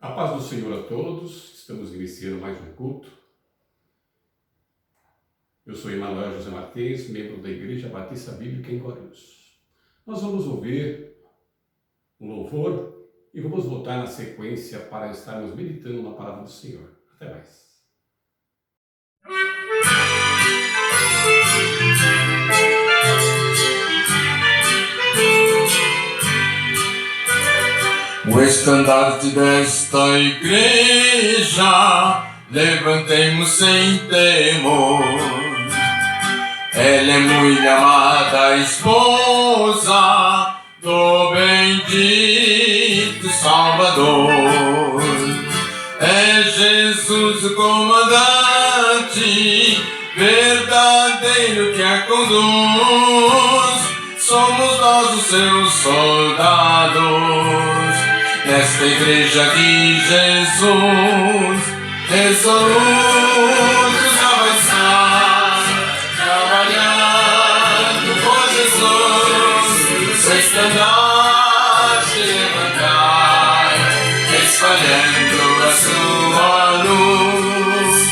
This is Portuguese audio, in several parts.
A paz do Senhor a todos, estamos iniciando mais um culto. Eu sou Emanuel José Martins, membro da Igreja Batista Bíblica em Guarulhos. Nós vamos ouvir um louvor e vamos voltar na sequência para estarmos meditando na palavra do Senhor. Até mais. O estandarte desta igreja levantemos sem temor. Ela é muito amada esposa do bendito Salvador. É Jesus o comandante verdadeiro que a conduz. Somos nós os seus soldados. Nesta igreja de Jesus, resolutos avançar, trabalhando por Jesus, seu estandarte levantar, espalhando a sua luz.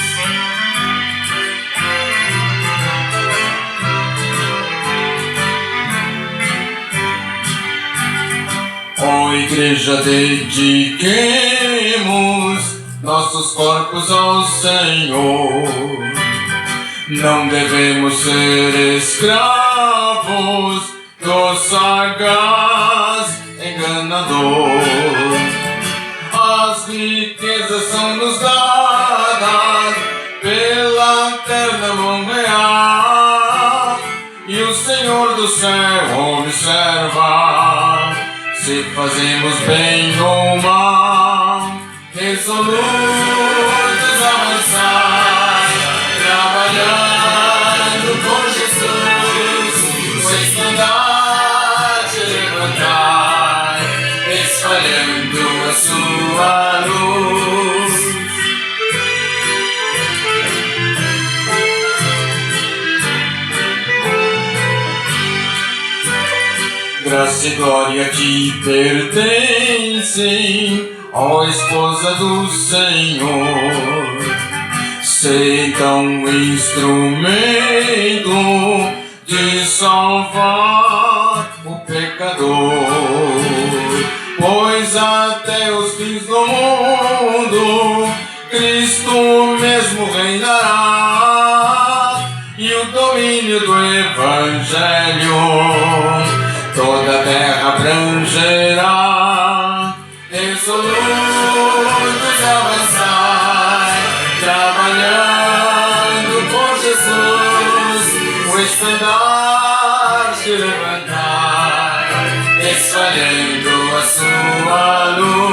Ó igreja, dediquemos nossos corpos ao Senhor. Não devemos ser escravos do sagaz enganador. As riquezas são nos dadas pela terra mão real, e o Senhor do céu observa se fazemos bem ou mal. Resolutos avançar, trabalhando por Jesus, o estandarte levantar, espalhando a sua luz. Graça e glória te pertencem, ó esposa do Senhor. Sê então instrumento de salvar o pecador, pois até os fins do mundo Cristo mesmo reinará, e o domínio do Evangelho toda a terra abrangerá. Resolutos avançar, trabalhando por Jesus, o estandarte levantar, espalhando a sua luz.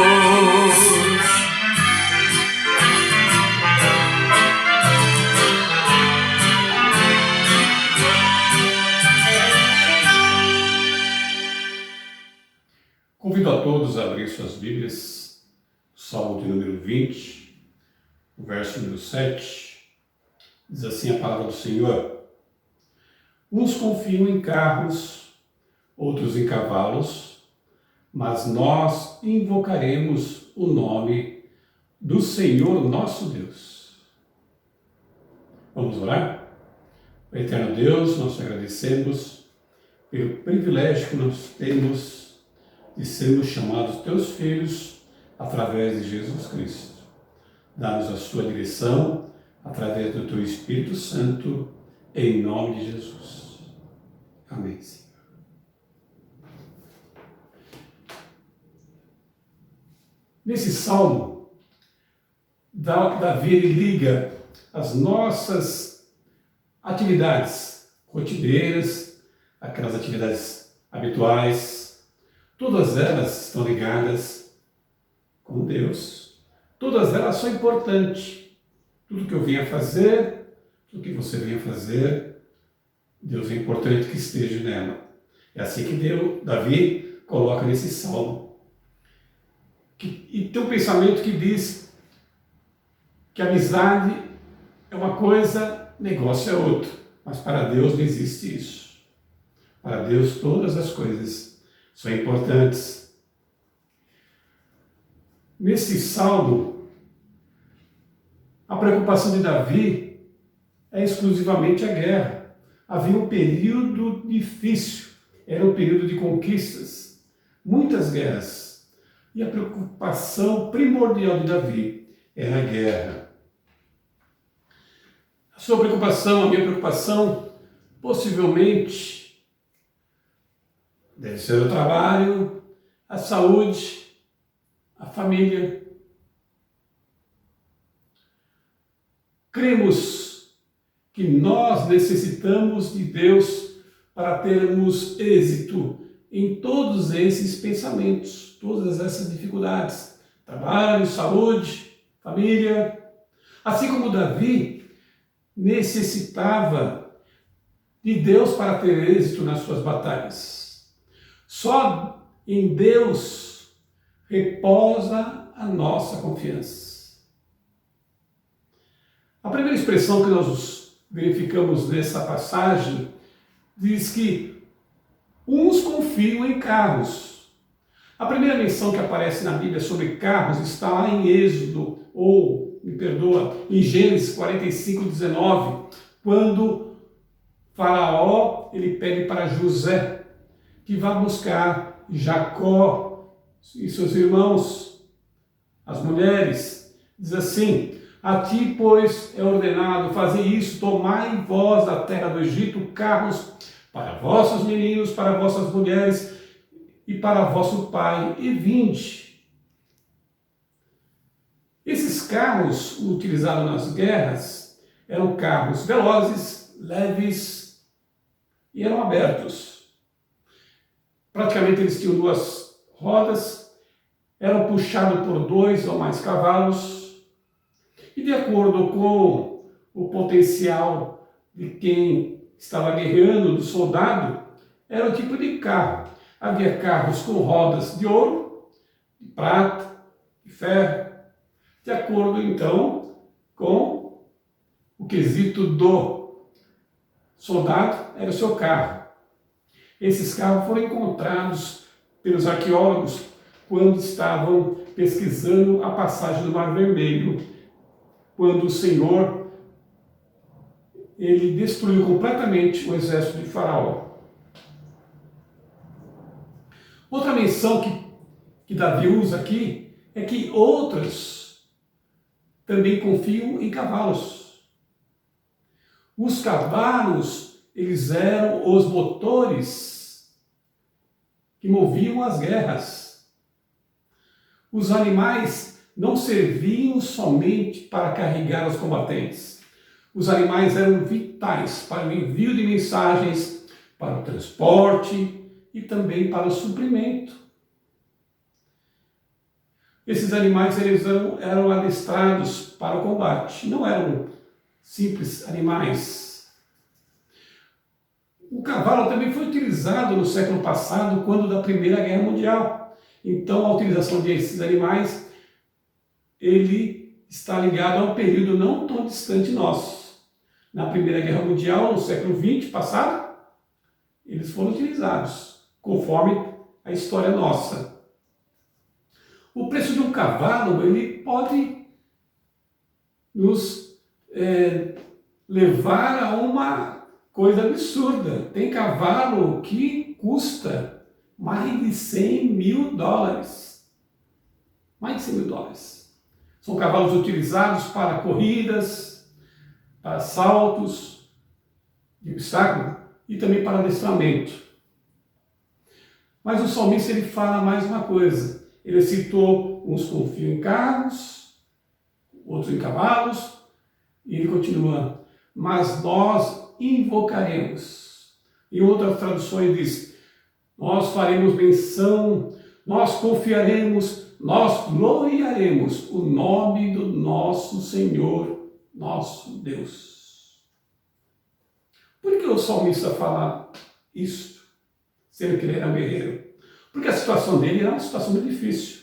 Convido a todos a abrir suas Bíblias, Salmo de número 20, o verso número 7, diz assim a palavra do Senhor: uns confiam em carros, outros em cavalos, mas nós invocaremos o nome do Senhor nosso Deus. Vamos orar? Eterno Deus, nós te agradecemos pelo privilégio que nós temos de sermos chamados teus filhos através de Jesus Cristo. Dá-nos a sua direção através do teu Espírito Santo, em nome de Jesus. Amém, Senhor. Nesse salmo, Davi liga as nossas atividades rotineiras, aquelas atividades habituais. Todas elas estão ligadas com Deus. Todas elas são importantes. Tudo que eu venha fazer, tudo que você venha fazer, Deus é importante que esteja nela. É assim que Davi coloca nesse salmo. E tem um pensamento que diz que amizade é uma coisa, negócio é outro. Mas para Deus não existe isso. Para Deus todas as coisas são importantes. Nesse salmo, a preocupação de Davi é exclusivamente a guerra. Havia um período difícil, era um período de conquistas, muitas guerras. E a preocupação primordial de Davi era a guerra. A sua preocupação, a minha preocupação, possivelmente, deve ser o trabalho, a saúde, a família. Cremos que nós necessitamos de Deus para termos êxito em todos esses pensamentos, todas essas dificuldades. Trabalho, saúde, família. Assim como Davi necessitava de Deus para ter êxito nas suas batalhas. Só em Deus repousa a nossa confiança. A primeira expressão que nós verificamos nessa passagem diz que uns confiam em carros. A primeira menção que aparece na Bíblia sobre carros está lá em Êxodo, em Gênesis 45:19, quando Faraó ele pede para José que vá buscar Jacó e seus irmãos, as mulheres. Diz assim: a ti, pois, é ordenado fazer isso, tomai vós da terra do Egito carros para vossos meninos, para vossas mulheres e para vosso pai, e vinde. Esses carros utilizados nas guerras eram carros velozes, leves e eram abertos. Praticamente eles tinham duas rodas, eram puxados por 2 ou mais cavalos, e de acordo com o potencial de quem estava guerreando, do soldado, era o tipo de carro. Havia carros com rodas de ouro, de prata, de ferro, de acordo então com o quesito do soldado, era o seu carro. Esses carros foram encontrados pelos arqueólogos quando estavam pesquisando a passagem do Mar Vermelho, quando o Senhor ele destruiu completamente o exército de Faraó. Outra menção que Davi usa aqui é que outros também confiam em cavalos. Os cavalos, eles eram os motores que moviam as guerras. Os animais não serviam somente para carregar os combatentes. Os animais eram vitais para o envio de mensagens, para o transporte e também para o suprimento. Esses animais eram adestrados para o combate, não eram simples animais. O cavalo também foi utilizado no século passado, quando da Primeira Guerra Mundial. Então, a utilização desses animais, ele está ligado a um período não tão distante nosso. Na Primeira Guerra Mundial, no século XX passado, eles foram utilizados, conforme a história nossa. O preço de um cavalo, ele pode nos levar a uma coisa absurda. Tem cavalo que custa mais de $100 mil. Mais de $100 mil. São cavalos utilizados para corridas, para saltos de obstáculo e também para adestramento. Mas o salmista ele fala mais uma coisa. Ele citou: uns confiam em carros, outros em cavalos, e ele continua: mas nós invocaremos. Em outras traduções diz: nós faremos menção, nós confiaremos, nós gloriaremos o nome do nosso Senhor, nosso Deus. Por que o salmista fala isso, sendo que ele era um guerreiro? Porque a situação dele era uma situação muito difícil.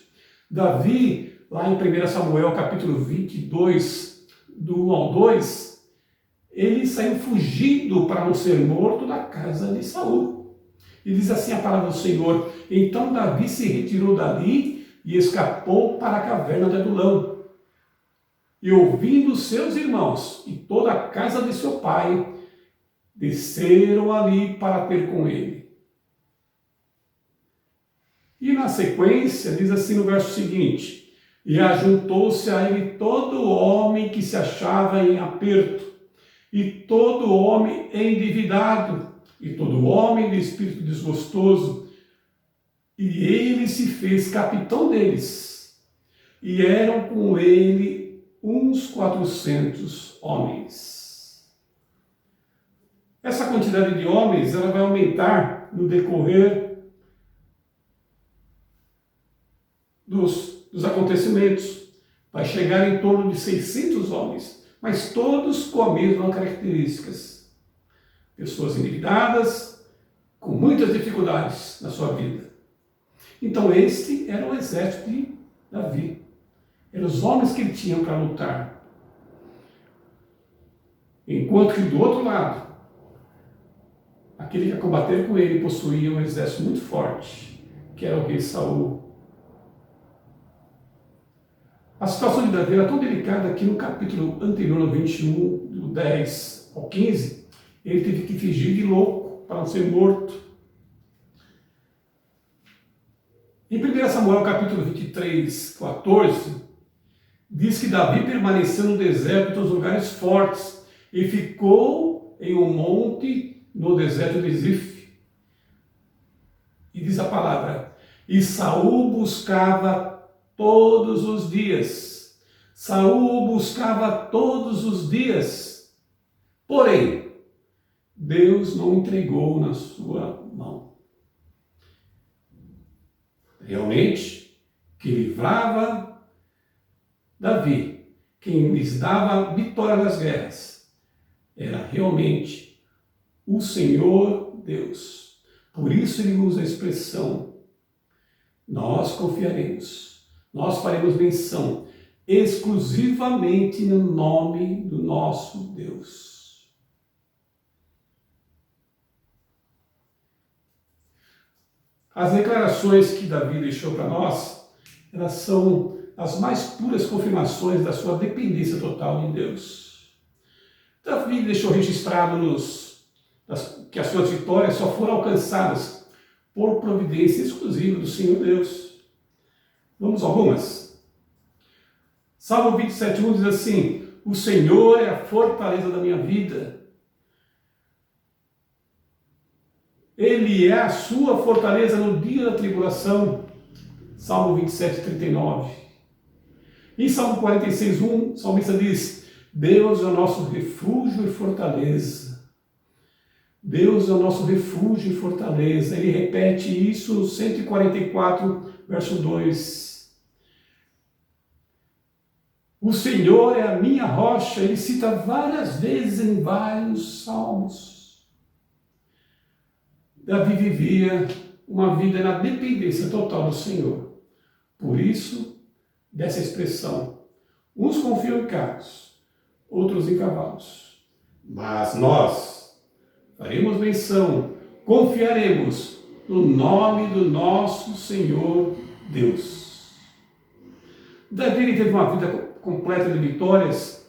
Davi, lá em 1 Samuel, capítulo 22, do 1 ao 2, ele saiu fugido para não ser morto da casa de Saul. E diz assim a palavra do Senhor: então Davi se retirou dali e escapou para a caverna de Adulão. E ouvindo seus irmãos e toda a casa de seu pai, desceram ali para ter com ele. E na sequência, diz assim no verso seguinte: e ajuntou-se a ele todo homem que se achava em aperto, e todo homem endividado, e todo homem de espírito desgostoso, e ele se fez capitão deles, e eram com ele uns 400 homens. Essa quantidade de homens ela vai aumentar no decorrer dos acontecimentos. Vai chegar em torno de 600 homens, mas todos com as mesmas características. Pessoas endividadas, com muitas dificuldades na sua vida. Então este era o exército de Davi. Eram os homens que ele tinha para lutar. Enquanto que do outro lado, aquele que ia combater com ele possuía um exército muito forte, que era o rei Saul. A situação de Davi era tão delicada que no capítulo anterior, no 21, do 10 ao 15, ele teve que fingir de louco para não ser morto. Em 1 Samuel, capítulo 23, 14, diz que Davi permaneceu no deserto dos lugares fortes e ficou em um monte no deserto de Zif. E diz a palavra: e Saul buscava todos os dias. Saul buscava todos os dias. Porém, Deus não entregou na sua mão. Realmente, que livrava Davi, quem lhes dava vitória nas guerras, era realmente o Senhor Deus. Por isso ele usa a expressão: nós confiaremos, nós faremos menção exclusivamente no nome do nosso Deus. As declarações que Davi deixou para nós, elas são as mais puras confirmações da sua dependência total de Deus. Davi deixou registrado que as suas vitórias só foram alcançadas por providência exclusiva do Senhor Deus. Vamos a algumas? Salmo 27:1 diz assim: o Senhor é a fortaleza da minha vida. Ele é a sua fortaleza no dia da tribulação. Salmo 27:39. Em Salmo 46:1, o salmista diz: Deus é o nosso refúgio e fortaleza. Deus é o nosso refúgio e fortaleza. Ele repete isso no 144, verso 2. O Senhor é a minha rocha. Ele cita várias vezes em vários salmos. Davi vivia uma vida na dependência total do Senhor. Por isso, dessa expressão: uns confiam em carros, outros em cavalos. Mas nós faremos menção, confiaremos no nome do nosso Senhor Deus. Davi teve uma vida completa de vitórias,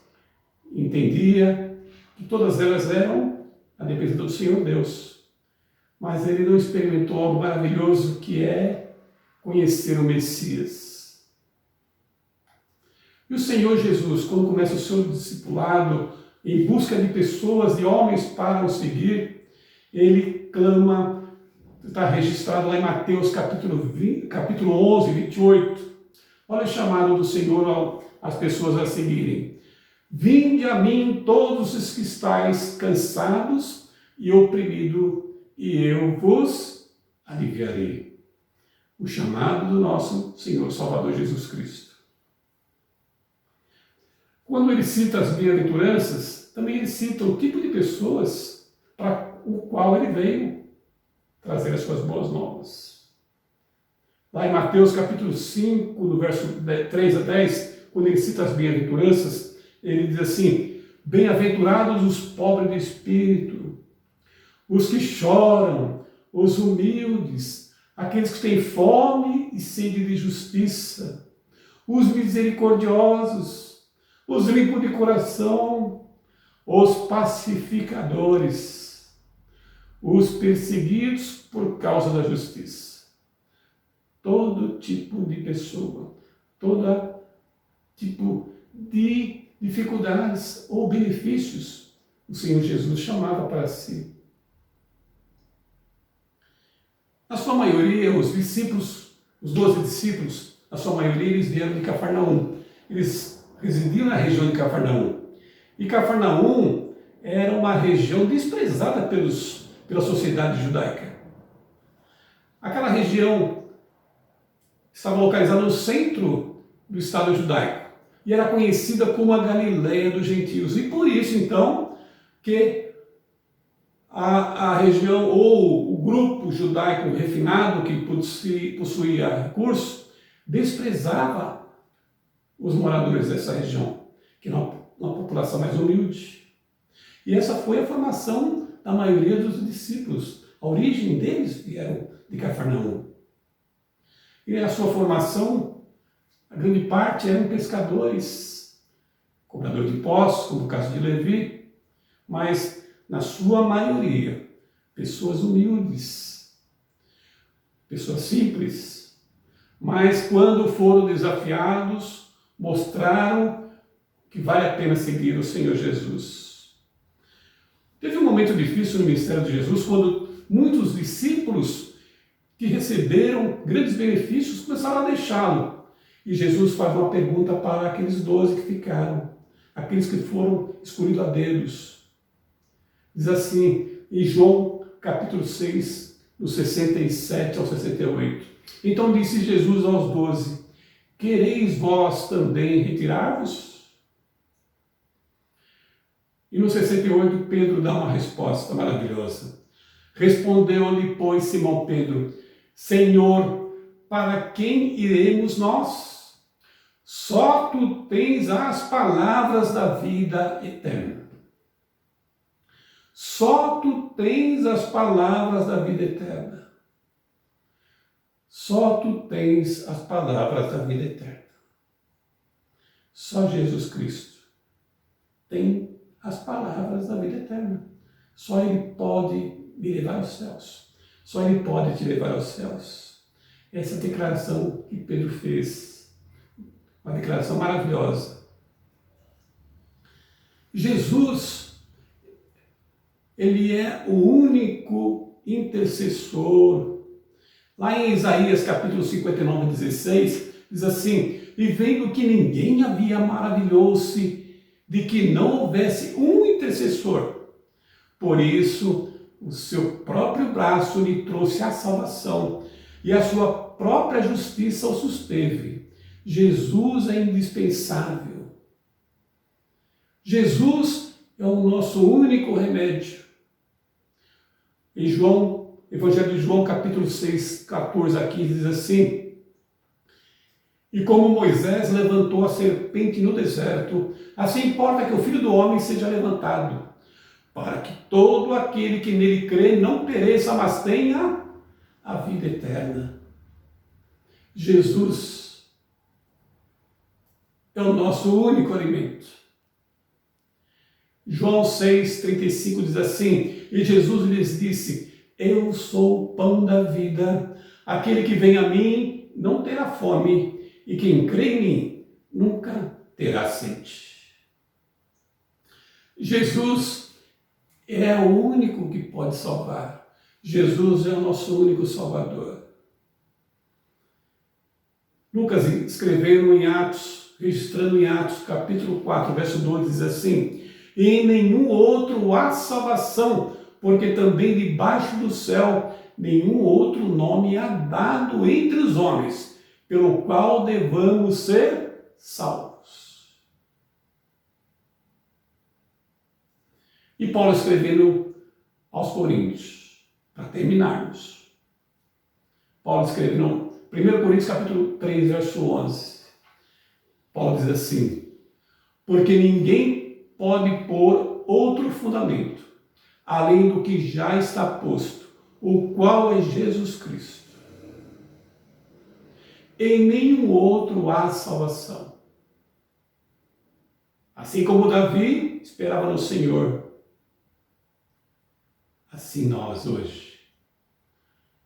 entendia que todas elas eram a depender do Senhor Deus. Mas ele não experimentou algo maravilhoso, que é conhecer o Messias. E o Senhor Jesus, quando começa o seu discipulado, em busca de pessoas, de homens para o seguir, ele clama, está registrado lá em Mateus capítulo 11, 28. Olha o chamado do Senhor às pessoas a seguirem. Vinde a mim todos os que estáis cansados e oprimidos, e eu vos aliviarei. O chamado do nosso Senhor Salvador Jesus Cristo. Quando ele cita as bem-aventuranças, também ele cita o tipo de pessoas para o qual ele veio trazer as suas boas novas. Lá em Mateus capítulo 5, no verso 3 a 10, quando ele cita as bem-aventuranças, ele diz assim: bem-aventurados os pobres de espírito, os que choram, os humildes, aqueles que têm fome e sede de justiça, os misericordiosos, os limpos de coração, os pacificadores, os perseguidos por causa da justiça. Todo tipo de pessoa, todo tipo de dificuldades ou benefícios, o Senhor Jesus chamava para si. Na sua maioria, os discípulos, os 12 discípulos, na sua maioria, eles vieram de Cafarnaum. Eles residiam na região de Cafarnaum. E Cafarnaum era uma região desprezada pela sociedade judaica. Aquela região estava localizada no centro do estado judaico e era conhecida como a Galileia dos gentios. E por isso, então, que a região ou o grupo judaico refinado que possuía recursos desprezava os moradores dessa região, que era uma população mais humilde. E essa foi a formação da maioria dos discípulos. A origem deles vieram de Cafarnaum. E a sua formação, a grande parte eram pescadores, cobradores de impostos, como o caso de Levi, mas na sua maioria, pessoas humildes, pessoas simples, mas quando foram desafiados, mostraram que vale a pena seguir o Senhor Jesus. Teve um momento difícil no ministério de Jesus, quando muitos discípulos que receberam grandes benefícios começaram a deixá-lo. E Jesus faz uma pergunta para aqueles 12 que ficaram, aqueles que foram escolhidos a dedos. Diz assim, em João capítulo 6, do 67 ao 68. Então disse Jesus aos 12, quereis vós também retirar-vos? E no 68 Pedro dá uma resposta maravilhosa. Respondeu-lhe, pois, Simão Pedro, Senhor, para quem iremos nós? Só tu tens as palavras da vida eterna. Só tu tens as palavras da vida eterna. Só tu tens as palavras da vida eterna. Só Jesus Cristo tem as palavras da vida eterna. Só Ele pode me levar aos céus. Só Ele pode te levar aos céus. Essa declaração que Pedro fez, uma declaração maravilhosa. Jesus, Ele é o único intercessor. Lá em Isaías capítulo 59, 16, diz assim, e vendo que ninguém havia, maravilhou-se de que não houvesse um intercessor. Por isso, o seu próprio braço lhe trouxe a salvação e a sua própria justiça o susteve. Jesus é indispensável. Jesus é o nosso único remédio. Em Evangelho de João, capítulo 6, 14 a 15, diz assim, e como Moisés levantou a serpente no deserto, assim importa que o Filho do Homem seja levantado, para que todo aquele que nele crê não pereça, mas tenha a vida eterna. Jesus é o nosso único alimento. João 6,35 diz assim, e Jesus lhes disse, eu sou o pão da vida, aquele que vem a mim não terá fome, e quem crê em mim nunca terá sede. Jesus é o único que pode salvar. Jesus é o nosso único Salvador. Lucas escrevendo em Atos, registrando em Atos, capítulo 4, verso 12, diz assim, e em nenhum outro há salvação, porque também debaixo do céu nenhum outro nome há dado entre os homens, pelo qual devamos ser salvos. E Paulo escrevendo aos Coríntios, para terminarmos. Paulo escrevendo 1 Coríntios capítulo 3, verso 11. Paulo diz assim, porque ninguém pode pôr outro fundamento, além do que já está posto, o qual é Jesus Cristo. Em nenhum outro há salvação. Assim como Davi esperava no Senhor, assim nós hoje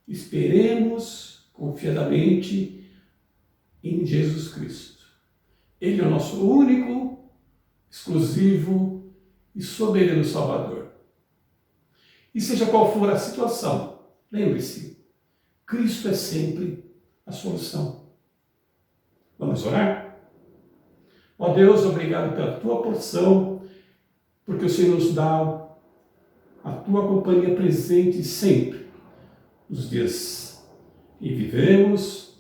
esperemos confiadamente em Jesus Cristo. Ele é o nosso único, exclusivo e soberano Salvador. E seja qual for a situação, lembre-se, Cristo é sempre a solução. Vamos orar? Ó Deus, obrigado pela tua porção, porque o Senhor nos dá a tua companhia presente sempre, nos dias que vivemos,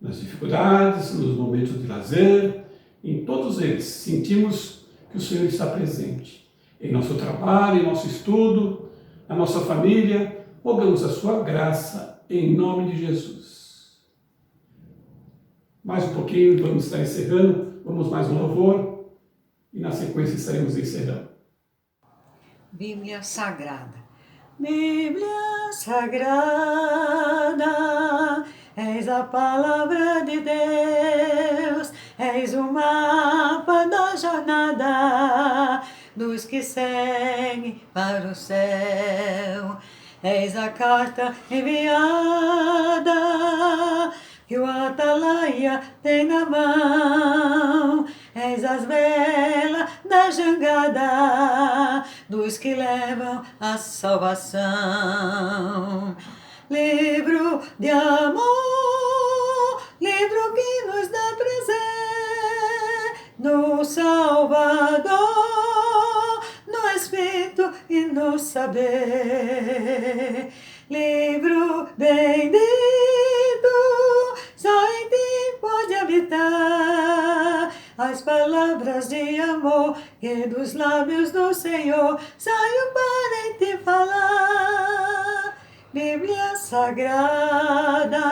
nas dificuldades, nos momentos de lazer, em todos eles sentimos que o Senhor está presente. Em nosso trabalho, em nosso estudo, na nossa família, rogamos a sua graça em nome de Jesus. Mais um pouquinho, vamos estar encerrando, vamos mais um louvor e na sequência estaremos encerrando. Bíblia Sagrada. Bíblia Sagrada, és a palavra de Deus, és o mapa da jornada dos que seguem para o céu. És a carta enviada que o atalaia tem na mão. És as velas da jangada dos que levam a salvação. Livro de amor, livro que nos dá prazer no Salvador, no Espírito e no saber. Livro bendito, só em ti pode habitar as palavras de amor que dos lábios do Senhor saio para em ti falar. Bíblia Sagrada,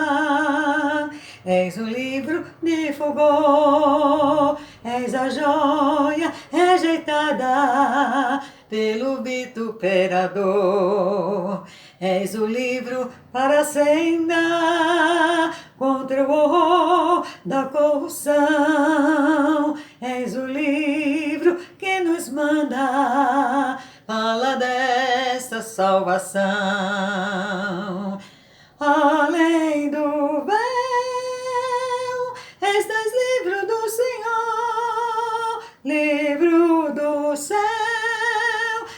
és um livro de fulgor, és a joia rejeitada pelo vituperador. És o livro para a senda contra o horror da corrupção. És o livro que nos manda, fala desta salvação. Além do véu, estás livro do Senhor, livro do céu,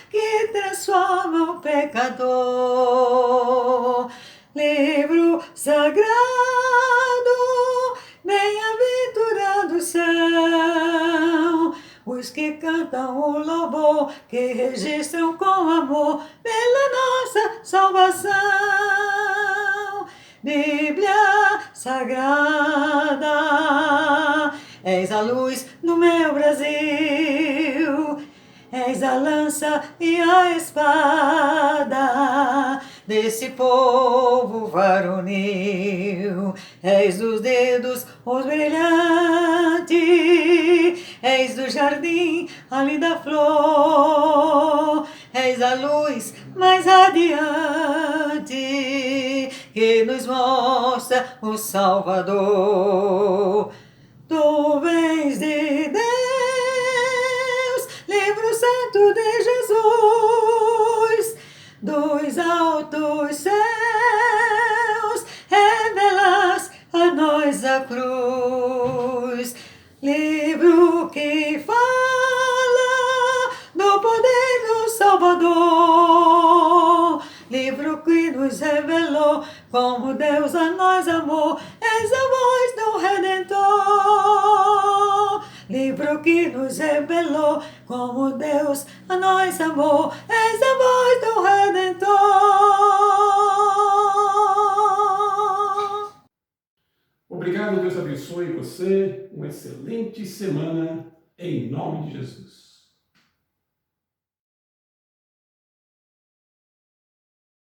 que transforma o pecador. Livro sagrado, bem-aventurados são os que cantam o louvor, que registram com amor pela nossa salvação. Bíblia Sagrada, és a luz no meu Brasil, és a lança e a espada desse povo varonil. És dos dedos os brilhantes, és do jardim a linda flor, és a luz mais radiante que nos mostra o Salvador. Tu vens de Deus, livro santo de Jesus, dos altos céus, revelas a nós a cruz. Livro que fala do poder do Salvador, livro que nos revelou como Deus a nós amou, és a voz do Redentor. Livro que nos revelou como Deus a nós amou, és a voz do Redentor. Obrigado, Deus abençoe você, uma excelente semana, em nome de Jesus.